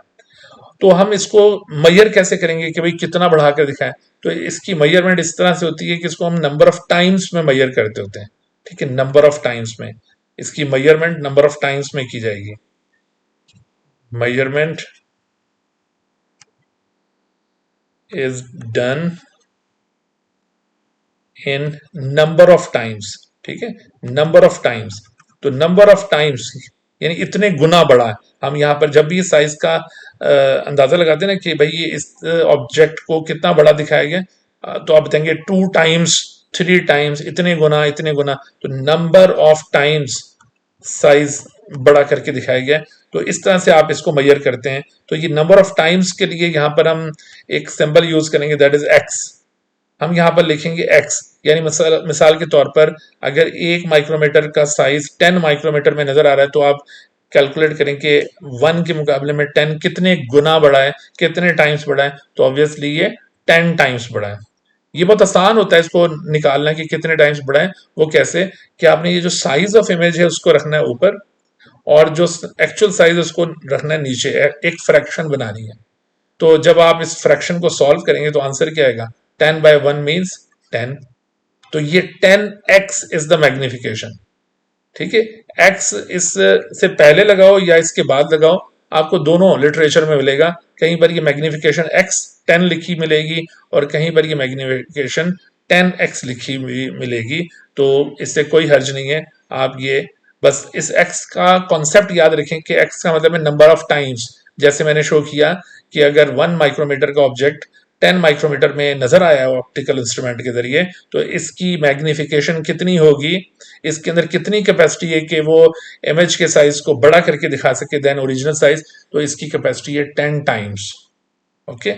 तो हम इसको मैयर कैसे करेंगे कि भाई कितना बढ़ा कर दिखाएं? तो इसकी मैयरमेंट इस तरह से होती है कि इसको हम नंबर ऑफ टाइम्स में मैयर करते होते हैं, ठीक है। नंबर ऑफ टाइम्स में इसकी मैयरमेंट नंबर ऑफ टाइम्स में की जाएगी। measurement is done in number of times, ठीक है, नंबर ऑफ टाइम्स। तो नंबर ऑफ टाइम्स यानी इतने गुना बढ़ा है। हम यहाँ पर जब भी साइज का अंदाजा लगाते हैं ना कि भाई ये इस ऑब्जेक्ट को कितना बड़ा दिखाया गया, तो आप बताएंगे 2 टाइम्स, 3 टाइम्स, इतने गुना। तो नंबर ऑफ टाइम्स साइज बड़ा करके दिखाया गया। तो इस तरह से आप इसको मैयर करते हैं। तो ये नंबर ऑफ टाइम्स के लिए यहाँ पर हम एक सिंबल यूज करेंगे, दैट इज एक्स। हम यहाँ पर लिखेंगे एक्स, यानी मिसाल के तौर पर अगर 1 माइक्रोमीटर का साइज 10 माइक्रोमीटर में नजर आ रहा है, तो आप कैलकुलेट करें कि 1 के मुकाबले में 10 कितने गुना बढ़ा है, कितने टाइम्स बढ़ा है। तो ऑब्वियसली ये 10 टाइम्स बढ़ा है। ये बहुत आसान होता है इसको निकालना कि कितने टाइम्स बढ़ा है। वो कैसे कि आपने ये जो साइज ऑफ इमेज है उसको रखना है ऊपर, और जो एक्चुअल साइज उसको रखना है नीचे, एक फ्रैक्शन बनानी है। तो जब आप इस फ्रैक्शन को सॉल्व करेंगे तो आंसर क्या आएगा? 10/1 मीन्स 10। तो ये 10x इज द मैग्निफिकेशन, ठीक है। x इससे पहले लगाओ या इसके बाद लगाओ, आपको दोनों लिटरेचर में मिलेगा। कहीं पर ये मैग्निफिकेशन x 10 लिखी मिलेगी और कहीं पर ये मैग्निफिकेशन 10x लिखी हुई मिलेगी। तो इससे कोई हर्ज नहीं है। आप ये बस इस x का कॉन्सेप्ट याद रखें कि x का मतलब है नंबर ऑफ टाइम्स। जैसे मैंने शो किया कि अगर 1 माइक्रोमीटर का ऑब्जेक्ट 10 माइक्रोमीटर में नजर आया है ऑप्टिकल इंस्ट्रूमेंट के जरिए, तो इसकी मैग्निफिकेशन कितनी होगी, इसके अंदर कितनी कैपेसिटी है कि वो इमेज के साइज को बड़ा करके दिखा सके देन ओरिजिनल साइज। तो इसकी कैपेसिटी है 10 टाइम्स। ओके,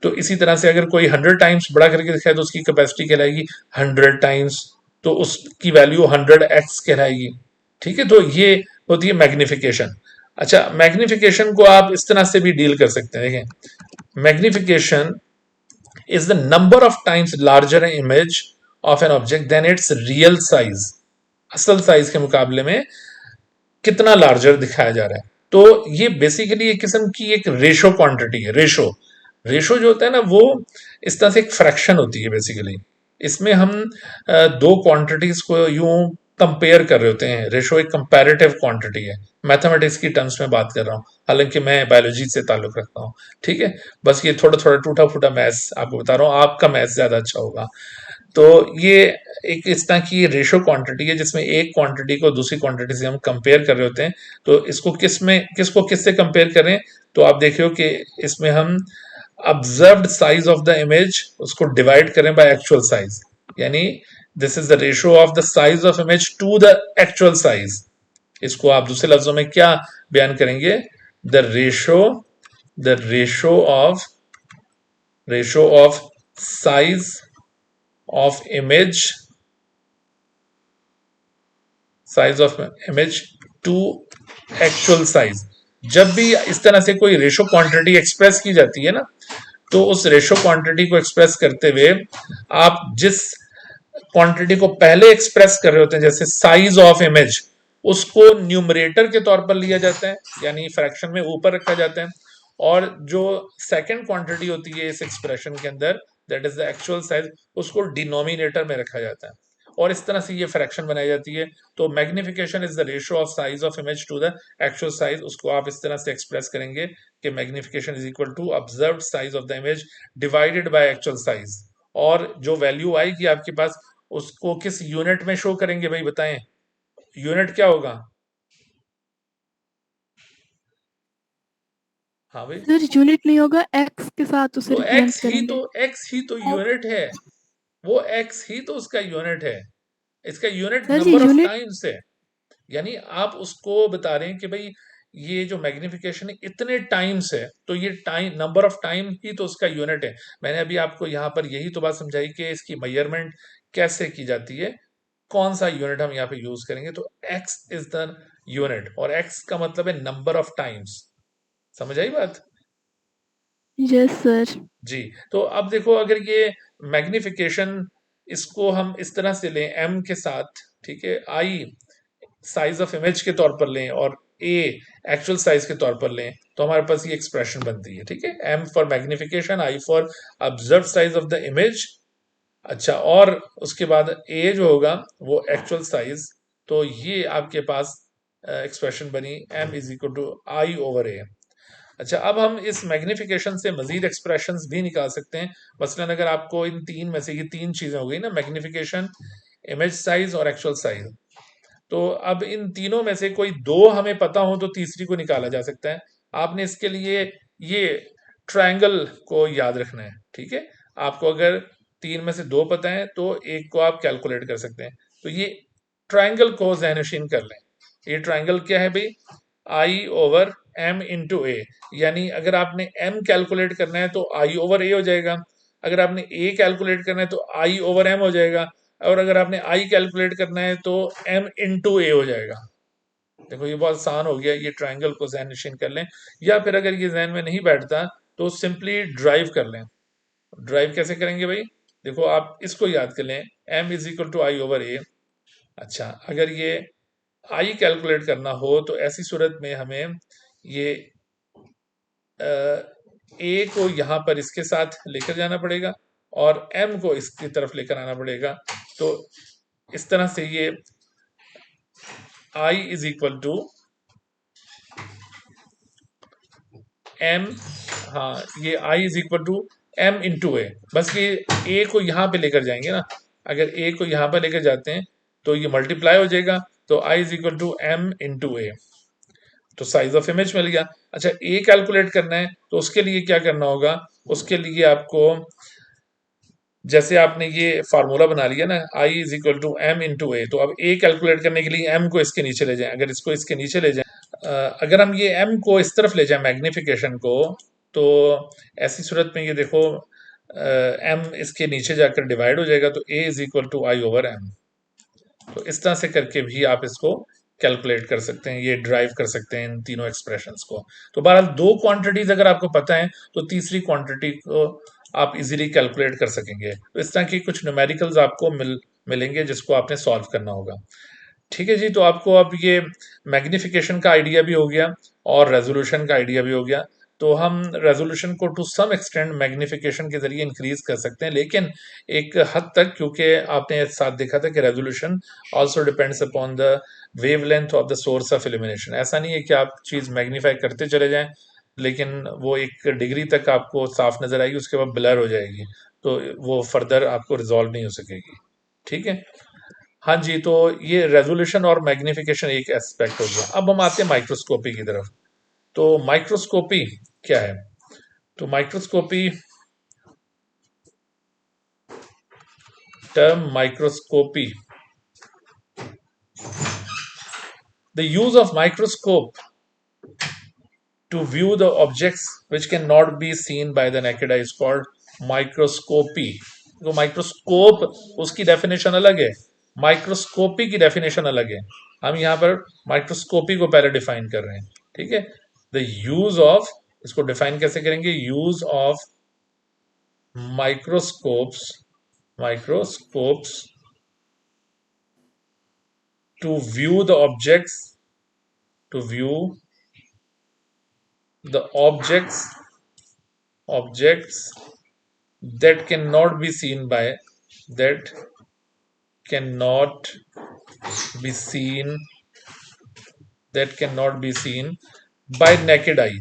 तो इसी तरह से अगर कोई 100 टाइम्स बड़ा करके दिखाए तो उसकी कैपेसिटी कहलाएगी 100 टाइम्स, तो उसकी वैल्यू 100x कहलाएगी। ठीक है, तो ये होती है मैग्निफिकेशन। अच्छा, मैग्निफिकेशन को आप इस तरह से भी डील कर सकते हैं। देखें, magnification is the number of times larger an image of an object than its real size। असल साइज के मुकाबले में कितना लार्जर दिखाया जा रहा है। तो ये बेसिकली एक किस्म की एक रेशो क्वांटिटी है। रेशो रेशो जो होता है ना, वो इस तरह से एक फ्रैक्शन होती है बेसिकली। इसमें हम दो क्वांटिटीज को यूं कंपेयर कर रहे होते हैं। रेशो एक कंपैरेटिव क्वांटिटी है। मैथमेटिक्स की टर्म्स में बात कर रहा हूँ, हालांकि मैं बायोलॉजी से ताल्लुक रखता हूँ। ठीक है, बस ये थोड़ा थोड़ा टूटा फूटा मैथ्स आपको बता रहा हूँ, आपका मैथ्स ज्यादा अच्छा होगा। तो ये एक इस तरह की रेशो क्वांटिटी है जिसमें एक क्वांटिटी को दूसरी क्वांटिटी से हम कंपेयर कर रहे होते हैं। तो इसको किसको किससे कंपेयर करें, तो आप देख रहे हो कि इसमें हम observed size of the image उसको डिवाइड करें बाय एक्चुअल साइज। यानी this is the ratio of the size of image to the actual size. इसको आप दूसरे लफ्जों में क्या बयान करेंगे, the ratio of size of image to actual size. जब भी इस तरह से कोई रेशो क्वांटिटी एक्सप्रेस की जाती है ना, तो उस रेशो क्वांटिटी को एक्सप्रेस करते हुए आप जिस क्वांटिटी को पहले एक्सप्रेस कर रहे होते हैं, जैसे साइज ऑफ इमेज, उसको न्यूमरेटर के तौर पर लिया जाता है, यानी फ्रैक्शन में ऊपर रखा जाता है। और जो सेकंड क्वांटिटी होती है इस एक्सप्रेशन के अंदर, that is the actual size, उसको डिनोमिनेटर में रखा जाता है। और इस तरह से ये फ्रैक्शन बनाई जाती है। तो magnification is the ratio of size of image to the actual size. उसको आप इस तरह से एक्सप्रेस करेंगे कि magnification is equal to observed size of the image divided by actual size. और जो वैल्यू आएगी आपके पास, उसको किस यूनिट में शो करेंगे भाई, बताएं। यूनिट क्या होगा? हाँ भाई,
सर यूनिट नहीं होगा, एक्स के साथ उसे
तो
रिप्रेजेंट करेंगे।
एक्स ही तो यूनिट है। वो एक्स ही तो उसका यूनिट है। इसका यूनिट
सर ये
नंबर ऑफ
यूनिट।
टाइम्स है। यानी आप उसको बता रहे हैं कि भाई ये जो मैग्निफिकेशन है इतने टाइम्स है, तो ये टाइम, नंबर ऑफ टाइम ही तो उसका यूनिट है। मैंने अभी आपको यहाँ पर यही तो बात समझाई कि इसकी मेजरमेंट कैसे की जाती है, कौन सा यूनिट हम यहाँ पे यूज करेंगे। तो x इज द यूनिट, और x का मतलब है नंबर ऑफ टाइम्स। समझ आई बात?
Yes sir.
जी। तो अब देखो, अगर ये मैग्निफिकेशन, इसको हम इस तरह से लें m के साथ, ठीक है, i साइज ऑफ इमेज के तौर पर लें और a एक्चुअल साइज के तौर पर लें, तो हमारे पास ये एक्सप्रेशन बनती है। ठीक है, m for magnification, i for observe size of the image. अच्छा, और उसके बाद a जो होगा वो एक्चुअल साइज। तो ये आपके पास एक्सप्रेशन बनी m is equal to I over a। अच्छा, अब हम इस मैग्निफिकेशन से मजीद एक्सप्रेशंस भी निकाल सकते हैं। मसलन अगर आपको इन तीन में से, ये तीन चीजें हो गई ना, मैग्निफिकेशन, इमेज साइज और एक्चुअल साइज, तो अब इन तीनों में से कोई दो हमें पता हो तो तीसरी को निकाला जा सकता है। आपने इसके लिए ये ट्रायंगल को याद रखना है। ठीक है, आपको अगर तीन में से दो पता है तो एक को आप कैलकुलेट कर सकते हैं। तो ये ट्रायंगल को ज़हनशीन कर लें। ये ट्रायंगल क्या है भाई? आई ओवर एम इंटू ए। यानी अगर आपने एम कैलकुलेट करना है तो आई ओवर ए हो जाएगा, अगर आपने ए कैलकुलेट करना है तो आई ओवर एम हो जाएगा, और अगर आपने आई कैलकुलेट करना है तो एम इंटू ए हो जाएगा। देखो ये बहुत आसान हो गया, ये ट्रायंगल को जहन नशीन कर लें। या फिर अगर ये जहन में नहीं बैठता तो सिंपली ड्राइव कर लें। ड्राइव कैसे करेंगे भाई? देखो आप इसको याद कर लें, m is equal to I over a. अच्छा, अगर ये आई कैलकुलेट करना हो तो ऐसी सूरत में हमें ये ए को यहाँ पर इसके साथ लेकर जाना पड़ेगा और एम को इसकी तरफ लेकर आना पड़ेगा। तो इस तरह से ये I is equal to m, हाँ ये I is equal to m into a, बस ये ए को यहाँ पे लेकर जाएंगे ना, अगर ए को यहाँ पे लेकर जाते हैं तो ये मल्टीप्लाई हो जाएगा, तो I is equal to m into a, तो साइज ऑफ इमेज मिल गया। अच्छा ए कैलकुलेट करना है तो उसके लिए क्या करना होगा, उसके लिए आपको जैसे आपने ये फार्मूला बना लिया ना I is equal to m into a, तो अब ए कैलकुलेट करने के लिए एम को इसके नीचे ले जाएं, अगर इसको इसके नीचे ले जाएं, अगर हम ये एम को इस तरफ ले जाएं मैग्निफिकेशन को, तो ऐसी सूरत में ये देखो एम इसके नीचे जाकर डिवाइड हो जाएगा, तो a is equal to I over m. तो इस तरह से करके भी आप इसको कैलकुलेट कर सकते हैं, ये ड्राइव कर सकते हैं इन तीनों एक्सप्रेशंस को। तो बहरहाल दो क्वांटिटीज अगर आपको पता है तो तीसरी क्वांटिटी को आप इजीली कैलकुलेट कर सकेंगे। तो इस तरह की कुछ न्यूमेरिकल्स आपको मिलेंगे जिसको आपने सॉल्व करना होगा। ठीक है जी, तो आपको अब ये मैग्निफिकेशन का आइडिया भी हो गया और रेजोल्यूशन का आइडिया भी हो गया। तो हम रेजोल्यूशन को टू सम एक्सटेंड मैग्निफिकेशन के जरिए इंक्रीज कर सकते हैं, लेकिन एक हद तक, क्योंकि आपने साथ देखा था कि resolution also depends upon the wavelength of the source of illumination. ऐसा नहीं है कि आप चीज़ मैग्नीफाई करते चले जाएं लेकिन वो एक डिग्री तक आपको साफ नजर आएगी, उसके बाद ब्लर हो जाएगी, तो वो फर्दर आपको रिजॉल्व नहीं हो सकेगी। ठीक है, हाँ जी, तो ये रेजोल्यूशन और मैग्निफिकेशन एक एस्पेक्ट हो गया। अब हम आते हैं माइक्रोस्कोपी की तरफ। तो माइक्रोस्कोपी क्या है? तो microscopy, term microscopy, the use of microscope to view the objects which cannot be seen by the naked eye is called microscopy। तो माइक्रोस्कोप उसकी डेफिनेशन अलग है, माइक्रोस्कोपी की डेफिनेशन अलग है। हम यहाँ पर माइक्रोस्कोपी को पहले डिफाइन कर रहे हैं। ठीक है, द यूज ऑफ, इसको डिफाइन कैसे करेंगे, use of microscopes, microscopes to view the objects, to view the objects that cannot be seen by, that cannot be seen, that cannot be seen by naked eye।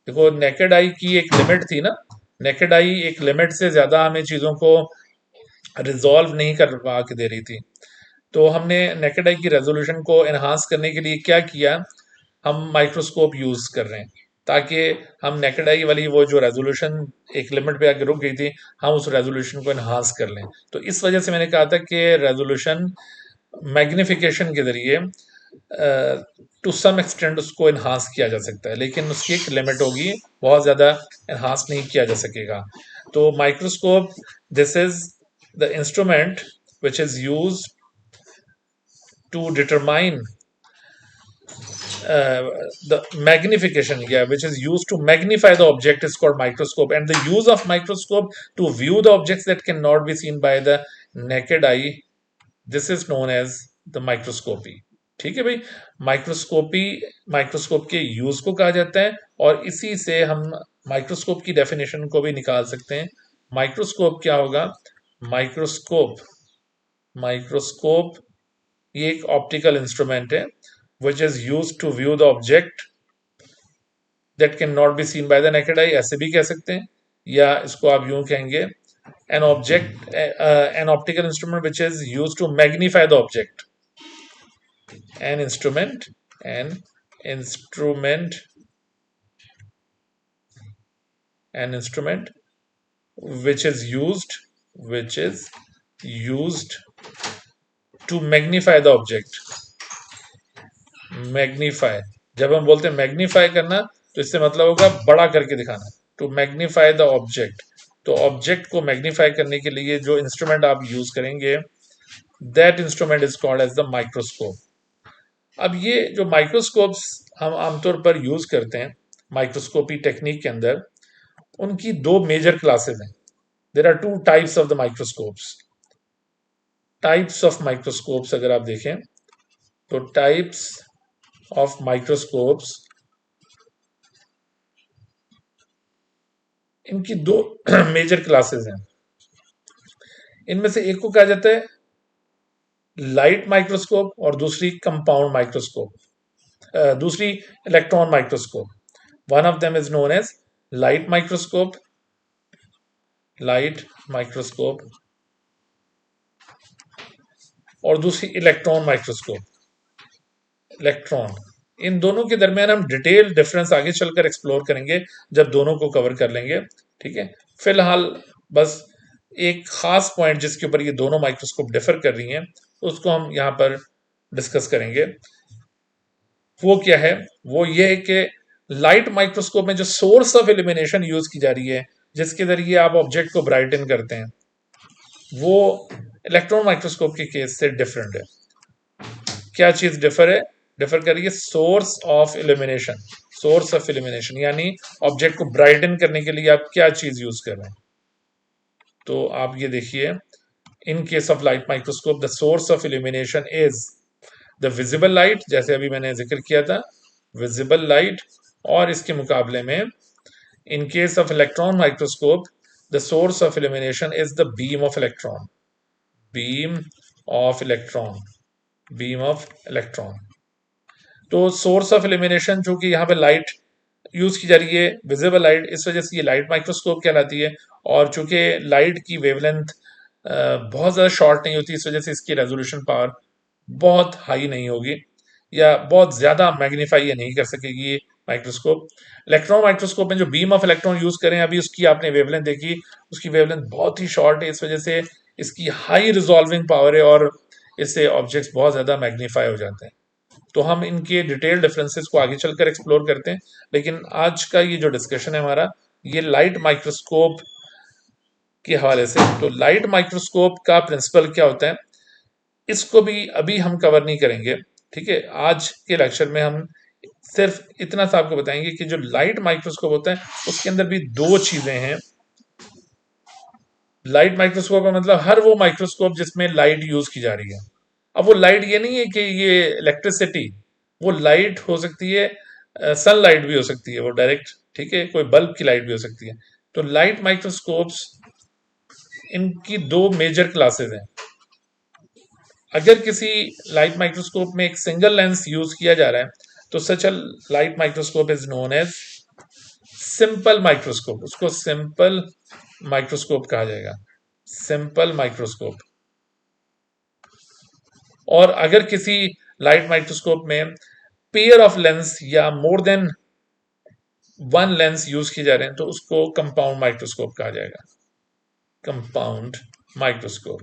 देखो naked eye की एक limit थी ना, naked eye एक limit से ज्यादा हमें चीजों को रिजॉल्व नहीं करवा के दे रही थी। तो हमने नेकेड आई की रेजोल्यूशन को एनहांस करने के लिए क्या किया, हम माइक्रोस्कोप यूज कर रहे हैं ताकि हम नेकेड आई वाली वो जो रेजोल्यूशन एक लिमिट पे आके रुक गई थी, हम उस रेजोल्यूशन को एनहांस कर लें। तो इस वजह से मैंने कहा था कि रेजोल्यूशन मैग्निफिकेशन के जरिए टू सम एक्सटेंट उसको एनहांस किया जा सकता है, लेकिन उसकी एक लिमिट होगी, बहुत ज़्यादा एनहांस नहीं किया जा सकेगा। तो microscope, this is the instrument which is use to determine the magnification, yeah, which is used to magnify the object is called microscope, and the use of microscope to view the objects that cannot be seen by the naked eye, this is known as the microscopy। ठीक है भाई, microscopy microscope के use को कहा जाता है, और इसी से हम माइक्रोस्कोप की डेफिनेशन को भी निकाल सकते हैं। माइक्रोस्कोप क्या होगा, माइक्रोस्कोप, माइक्रोस्कोप ये एक ऑप्टिकल इंस्ट्रूमेंट है which is use to view the object that can not be seen by the naked eye, ऐसे भी कह सकते हैं, या इसको आप यूं कहेंगे an object, an optical instrument which is use to magnify the object, an instrument, an instrument, an instrument which is used to magnify the object। Magnify, जब हम बोलते हैं मैग्नीफाई करना तो इससे मतलब होगा बड़ा करके दिखाना, टू मैग्नीफाई द ऑब्जेक्ट। तो ऑब्जेक्ट को मैग्नीफाई करने के लिए जो इंस्ट्रूमेंट आप यूज करेंगे, that instrument is called as the microscope. अब ये जो माइक्रोस्कोप्स हम आमतौर पर यूज करते हैं माइक्रोस्कोपी टेक्निक के अंदर, उनकी दो मेजर क्लासेस हैं। There are two types of the microscopes. Types of microscopes अगर आप देखें तो टाइप्स ऑफ माइक्रोस्कोप्स, इनकी दो मेजर क्लासेस हैं। इनमें से एक को कहा जाता है लाइट माइक्रोस्कोप और दूसरी कंपाउंड माइक्रोस्कोप, दूसरी electron microscope. One of them is known as light microscope, light microscope, और दूसरी इलेक्ट्रॉन माइक्रोस्कोप, इलेक्ट्रॉन। इन दोनों के दरमियान हम डिटेल डिफरेंस आगे चलकर एक्सप्लोर करेंगे जब दोनों को कवर कर लेंगे, ठीक है। फिलहाल बस एक खास पॉइंट जिसके ऊपर ये दोनों माइक्रोस्कोप डिफर कर रही हैं उसको हम यहाँ पर डिस्कस करेंगे। वो क्या है? वो ये है कि लाइट माइक्रोस्कोप में जो सोर्स ऑफ इल्यूमिनेशन यूज की जा रही है, जिसके जरिए आप ऑब्जेक्ट को ब्राइटन करते हैं, वो इलेक्ट्रॉन माइक्रोस्कोप के केस से डिफरेंट है। क्या चीज डिफर है? डिफर कर रही है source of illumination. Source of illumination यानी ऑब्जेक्ट को ब्राइटन करने के लिए आप क्या चीज यूज कर रहे हैं। तो आप ये देखिए, in case of light microscope the source of illumination is the visible light, जैसे अभी मैंने जिक्र किया था, विजिबल लाइट। और इसके मुकाबले में in case of electron microscope the source of illumination is the beam of electron, beam of electron, beam of electron. तो सोर्स ऑफ इल्यूमिनेशन जो कि यहाँ पे लाइट यूज की जा रही है, विजिबल लाइट, इस वजह से ये लाइट माइक्रोस्कोप कहलाती है। और चूंकि लाइट की वेवलेंथ बहुत ज़्यादा शॉर्ट नहीं होती, इस वजह से इसकी रेजोल्यूशन पावर बहुत हाई नहीं होगी या बहुत ज़्यादा मैग्नीफाई ये नहीं कर सकेगी ये माइक्रोस्कोप। इलेक्ट्रॉन माइक्रोस्कोप में जो बीम ऑफ इलेक्ट्रॉन यूज करें, अभी उसकी आपने वेवलेंथ देखी, उसकी वेवलेंथ बहुत ही शॉर्ट है, इस वजह से इसकी हाई रिजॉल्विंग पावर है और इससे ऑब्जेक्ट्स बहुत ज़्यादा मैग्नीफाई हो जाते हैं। तो हम इनके डिटेल डिफरेंसेस को आगे चलकर एक्सप्लोर करते हैं, लेकिन आज का ये जो डिस्कशन है हमारा, ये लाइट माइक्रोस्कोप के हवाले से। तो लाइट माइक्रोस्कोप का प्रिंसिपल क्या होता है, इसको भी अभी हम कवर नहीं करेंगे, ठीक है। आज के लेक्चर में हम सिर्फ इतना सा आपको बताएंगे कि जो लाइट माइक्रोस्कोप होता है उसके अंदर भी दो चीजें हैं। लाइट माइक्रोस्कोप का मतलब हर वो माइक्रोस्कोप जिसमें लाइट यूज की जा रही है। अब वो लाइट ये नहीं है कि ये इलेक्ट्रिसिटी, वो लाइट हो सकती है, सनलाइट भी हो सकती है वो डायरेक्ट, ठीक है, कोई बल्ब की लाइट भी हो सकती है। तो लाइट माइक्रोस्कोप्स, इनकी दो मेजर क्लासेस हैं। अगर किसी लाइट माइक्रोस्कोप में एक सिंगल लेंस यूज किया जा रहा है तो such a light microscope is known as simple microscope, उसको सिंपल माइक्रोस्कोप कहा जाएगा, सिंपल माइक्रोस्कोप। और अगर किसी लाइट माइक्रोस्कोप में पेयर ऑफ लेंस या more than one lens use किए जा रहे हैं तो उसको कंपाउंड माइक्रोस्कोप कहा जाएगा, कंपाउंड माइक्रोस्कोप,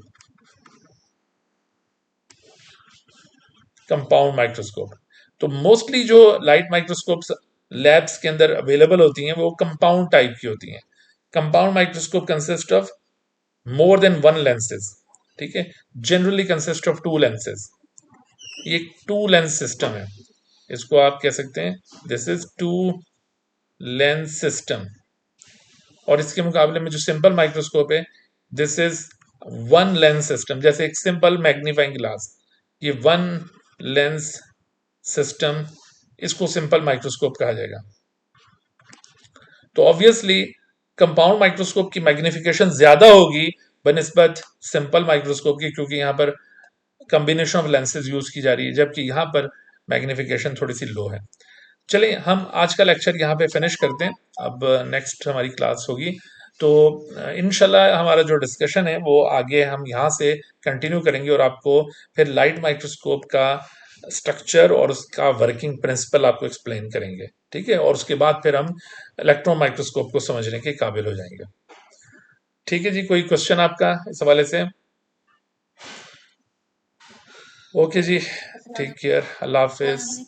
कंपाउंड माइक्रोस्कोप। तो मोस्टली जो लाइट माइक्रोस्कोप्स लैब्स के अंदर अवेलेबल होती हैं वो कंपाउंड टाइप की होती हैं। Compound microscope consist of more than one lenses, ठीक है, generally consist of two lenses. ये टू लेंस सिस्टम है, इसको आप कह सकते हैं this is two lens system. और इसके मुकाबले में जो सिंपल माइक्रोस्कोप है this is one lens system, जैसे एक सिंपल मैग्नीफाइंग ग्लास, ये वन लेंस सिस्टम, इसको सिंपल माइक्रोस्कोप कहा जाएगा। तो ऑब्वियसली कंपाउंड माइक्रोस्कोप की मैग्निफिकेशन ज्यादा होगी बनिस्बत सिंपल माइक्रोस्कोप की, क्योंकि यहाँ पर कॉम्बिनेशन ऑफ लेंसेज यूज की जा रही है, जबकि यहाँ पर मैग्निफिकेशन थोड़ी सी लो है। चलिए हम आज का लेक्चर यहाँ पे फिनिश करते हैं, अब नेक्स्ट हमारी क्लास होगी। तो इंशाल्लाह हमारा जो डिस्कशन है वो आगे हम यहाँ से कंटिन्यू करेंगे और आपको फिर लाइट माइक्रोस्कोप का स्ट्रक्चर और उसका वर्किंग प्रिंसिपल आपको एक्सप्लेन करेंगे, ठीक है। और उसके बाद फिर हम इलेक्ट्रॉन माइक्रोस्कोप को समझने के काबिल हो जाएंगे। ठीक है जी, कोई क्वेश्चन आपका इस हवाले से? ओके जी, टेक केयर, अल्लाह हाफिज।